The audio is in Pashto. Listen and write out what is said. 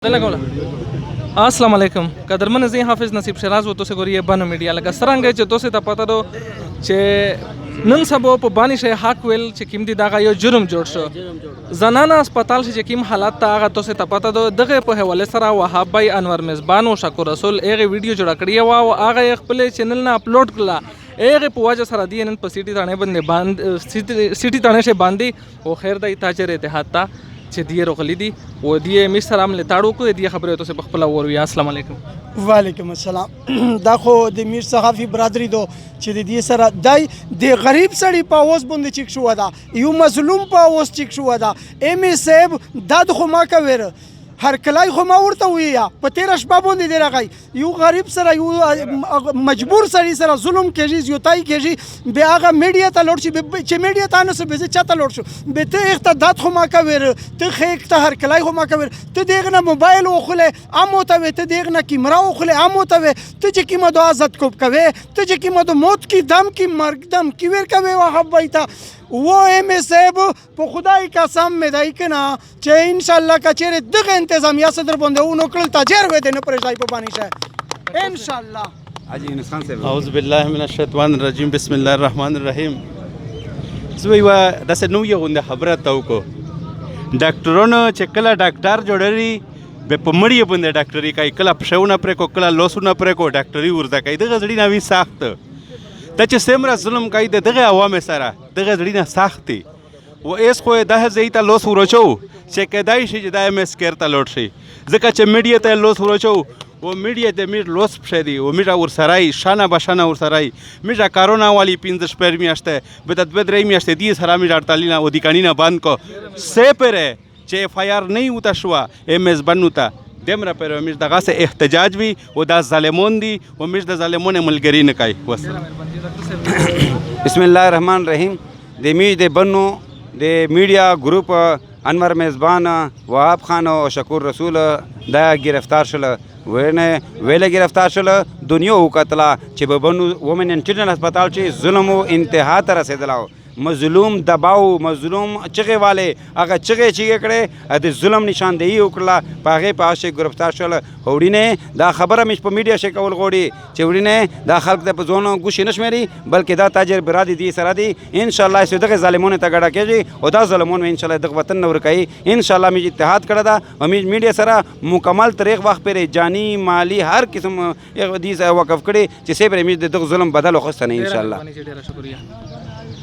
अस्सलाम वालेकुम कदरमन जी हाफिज़ नसीब शराज वो तो से गोरी बन मीडिया लगा सरंगे चे तो से पता दो चे नन सबो प बानी शे हक वेल चे किम दी दागा यो जुर्म जोड़ शो जनाना अस्पताल से चे किम हालात ता आगा तो से पता दो दगे पे हवाले सरा वहाब भाई अनवर मेज़बान व शकुर रसूल एक वीडियो जोड़ा कड़िया वा आगा एक प्ले चैनल ना अपलोड कला एक पुवाजा सरा दिए नन सिटी ताने बंदे बांध सिटी ताने से बांधी वो खैर दा इताचे रहते हाथा چې دی روغلی دي و دی مستر عامل تاړو کو دی خبره ته بخپلا ور یا السلام علیکم وعلیکم السلام دا خو د میر صحافي برادری دو چې د دې سره دای د غریب سړی په اوس باندې چیک شو دا یو مظلوم په اوس چیک شو دا ایم ای صاحب داد خو ما کویر هر کلای خو ما ورته ویا په 13 شپه باندې دی راغی یو غریب سره یو مجبور سړی سره ظلم کېږي زیاتای کېږي به هغه میډیا ته لوړ شي چې میډیا ته نه سه به چاته لوړ شو به ته اقتداد خو ما کویر ته خېک ته هر کلای خو ما کویر ته دغه موبایل وخله امو ته ته دغه کیمرا وخله امو ته ته چې کیمه د آزاد کوب کوي ته چې کیمه د موت کی دم کی مرګ دم کی ور کوي وحبایتا वो एम ए साहब په خدای قسم مې دای کنه چې ان شاء الله کچېره دغه انتظامیه صدر باندې و نو کړل تاجر وې د نه پرېځای په باندې شه ان شاء الله حاجی یونس خان صاحب اعوذ بالله من الشیطان الرجیم بسم الله الرحمن الرحیم زوی وا داسې نو یو غونډه خبره تاو کو ډاکټرونو چې کله ډاکټر جوړري به په مړی باندې ډاکټري کوي کله پښونه پرې کو کله لوسونه پرې کو ډاکټري ورته کوي دغه ځړی نوی ساخت ته چې سمره ظلم کوي دغه عوام سره دغه ځړی نه ساختي و ایس خو د هزیته لوس ورچو چې کدای شي چې د ام اس کېر ته لوټ شي ځکه چې میډیا ته لوس ورچو و میډیا د میر لوس پښې دی و میډا ور سرای شانه بشانه ور سرای میډا کارونا والی 15 شپږ میاشته به د درې میاشته دی سره میډا تعلینا و دی کانینا باند کو سه پره چې اف آی آر نه وته شو ام اس بنوتا دمره پر میر دغه سه احتجاج وی و د ظالمون دی و میر د ظالمون ملګری نه کوي بسم الله الرحمن الرحیم د می د بنو د میډیا گروپ انور میزبان وهاب خان او شکور رسول دا گرفتار شول ویله گرفتار شول دنیا وکتله چې به بنو وومن انټرنل هسپتال چې ظلم او انتها ته رسیدلو مظلوم دباو مظلوم چغې والے هغه چغې چې کړې د ظلم نشاندهي وکړه په هغې په هغه گرفتار شول وړینې دا خبره مې په میډیا شي کول غواړي چې وړینې دا خلک د په ځونو ګوشې نه شمېري بلکې دا تاجر برادي دي سره دي انشاءالله چې دغه ظالمونو ته ګډه کېږي او دا ظلمون انشاءالله دغه وطن نه ورکوي انشاءالله مې اتحاد کړی ده او مې میډیا سره مکمل طریق وخت پرې جاني مالی هر قسم دې وقف کړي چې سه پرې مې دغه ظلم بدل وخسته نه انشاءالله